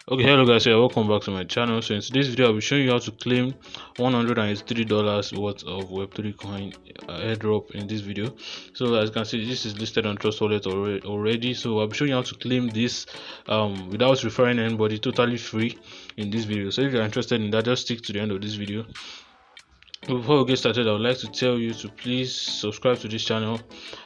Okay, hello guys, so welcome back to my channel. So in today's video I'll be showing you how to claim $183 worth of web3 coin airdrop in this video. So as you can see, this is listed on Trust Wallet already. So I'll be showing you how to claim this without referring anybody, totally free in this video. So if you're interested in that, just stick to the end of this video. Before we get started, I would like to tell you to please subscribe to this channel.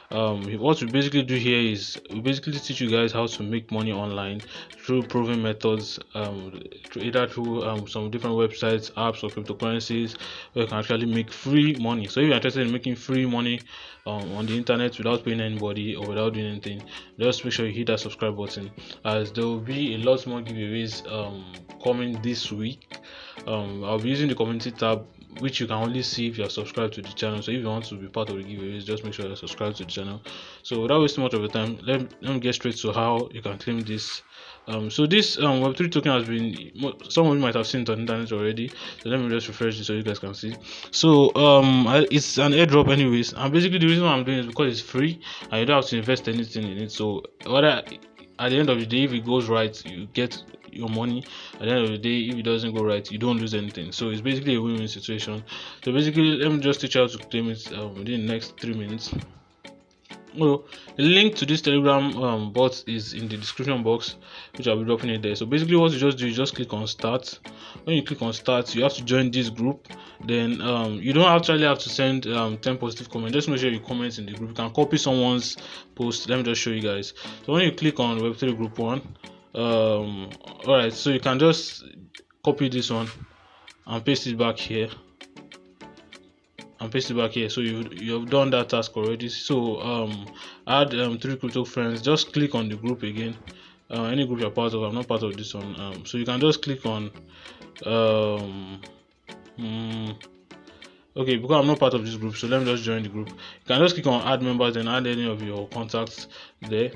What we basically do here is we basically teach you guys how to make money online through proven methods, either through some different websites, apps, or cryptocurrencies, where you can actually make free money. So if you're interested in making free money on the internet without paying anybody or without doing anything, just make sure you hit that subscribe button, as there will be a lot more giveaways coming this week. I'll be using the community tab, which you can only see if you are subscribed to the channel. So if you want to be part of the giveaways, just make sure you're subscribed to the channel. So without wasting much of your time, let me get straight to how you can claim this. So this web3 token has been, some of you might have seen it on the internet already, so let me just refresh this so you guys can see. So it's an airdrop anyways, and basically the reason why I'm doing it is because it's free and you don't have to invest anything in it. So whether at the end of the day, if it goes right, you get your money. At the end of the day, if it doesn't go right, you don't lose anything. So it's basically a win-win situation. So basically, let me just teach you how to claim it within the next 3 minutes. Well, the link to this Telegram bot is in the description box, which I'll be dropping it there. So basically, what you just do is just click on start. When you click on start, you have to join this group. Then you don't actually have to send 10 positive comments. Just make sure you comment in the group. You can copy someone's post. Let me just show you guys. So when you click on Web3 Group 1, alright, so you can just copy this one and paste it back here. So you've done that task already. So add 3 crypto friends. Just click on the group again, any group you're part of. I'm not part of this one, so you can just click on okay, because I'm not part of this group, so let me just join the group. You can just click on add members and add any of your contacts there.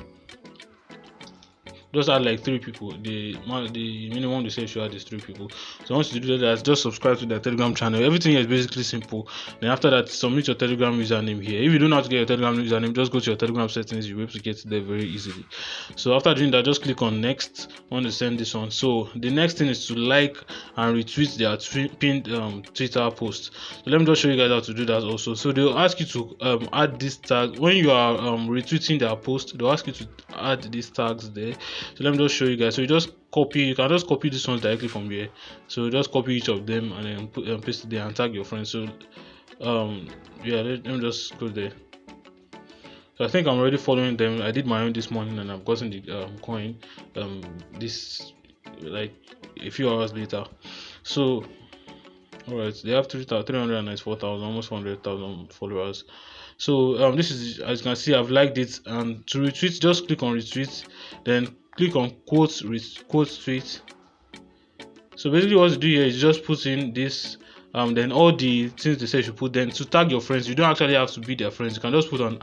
Just add like 3 people. The minimum they say you should add is 3 people. So once you do that, just subscribe to their Telegram channel. Everything here is basically simple. Then after that, submit your Telegram username here. If you don't know how to get your Telegram username, just go to your Telegram settings. You'll be able to get there very easily. So after doing that, just click on next. I want to send this one. So the next thing is to like and retweet their pinned Twitter post. So let me just show you guys how to do that also. So they'll ask you to add this tag when you are retweeting their post. They'll ask you to add these tags there. So let me just show you guys. So you can just copy this one directly from here. So just copy each of them and then paste it there and tag your friends. So yeah, let me just go there. So I think I'm already following them. I did my own this morning and I've gotten the coin this like a few hours later. So alright, they have 394,000, almost 400,000 followers. So this is, as you can see, I've liked it, and to retweet, just click on retweet, then click on quote tweet. So basically what you do here is just put in this then all the things they say you should put. Then to tag your friends, you don't actually have to be their friends. You can just put on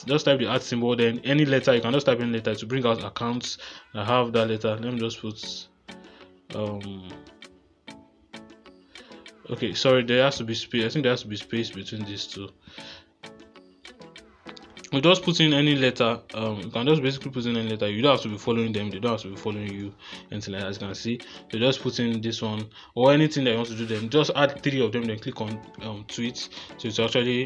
just type the symbol, then any letter. You can just type in letter to bring out accounts that have that letter. Let me just put okay, sorry, there has to be space. I think there has to be space between these two. You just put in any letter. You can just basically put in any letter. You don't have to be following them. They don't have to be following you. Anything like that. As you can see, so just put in this one or anything that you want to do. Then just add 3 of them. Then click on tweets. So it's actually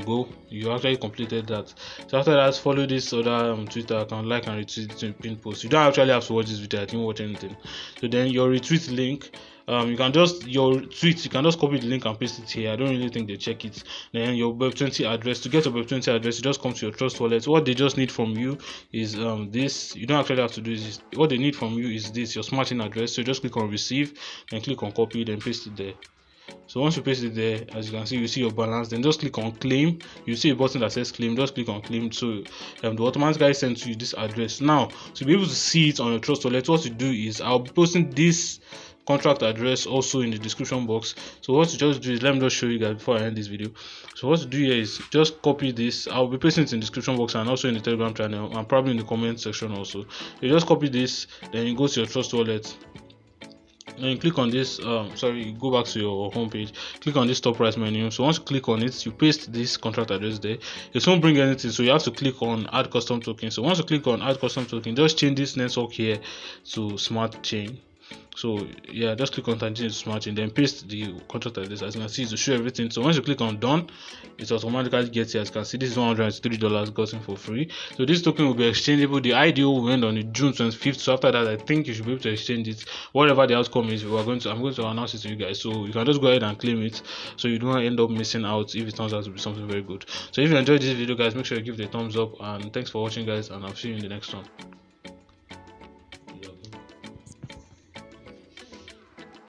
go. You actually completed that. So after that, follow this other Twitter account, like and retweet to pin post. You don't actually have to watch this video. I didn't watch anything. So then your retweet link. You can just your tweet. You can just copy the link and paste it here. I don't really think they check it. Then your Web20 address. To get a Web20 address, you just come to your Trust Wallet. What they just need from you is this. You don't actually have to do this. What they need from you is this, your smart chain address. So just click on receive, then click on copy, then paste it there. So once you paste it there, as you can see, you see your balance. Then just click on claim. You see a button that says claim. Just click on claim. So the automatically send to you this address. Now to be able to see it on your Trust Wallet, what you do is I'll be posting this contract address also in the description box. So what you just do is, let me just show you guys before I end this video. So what you do here is just copy this. I'll be pasting it in the description box and also in the Telegram channel and probably in the comment section also. You just copy this, then you go to your Trust Wallet. then you click on this sorry, you go back to your home page, click on this top right menu. So once you click on it, you paste this contract address there. It won't bring anything, so you have to click on add custom token. So once you click on add custom token, just change this network here to smart chain. So yeah, just click on continue to smart chain, then paste the contract address. As you can see, to show everything. So once you click on done, it automatically gets here. As you can see, this is $103 gotten for free. So this token will be exchangeable. The IDO will end on the June 25th. So after that, I think you should be able to exchange it. Whatever the outcome is, I'm going to announce it to you guys. So you can just go ahead and claim it, so you don't end up missing out if it turns out to be something very good. So if you enjoyed this video, guys, make sure you give it a thumbs up, and thanks for watching, guys, and I'll see you in the next one.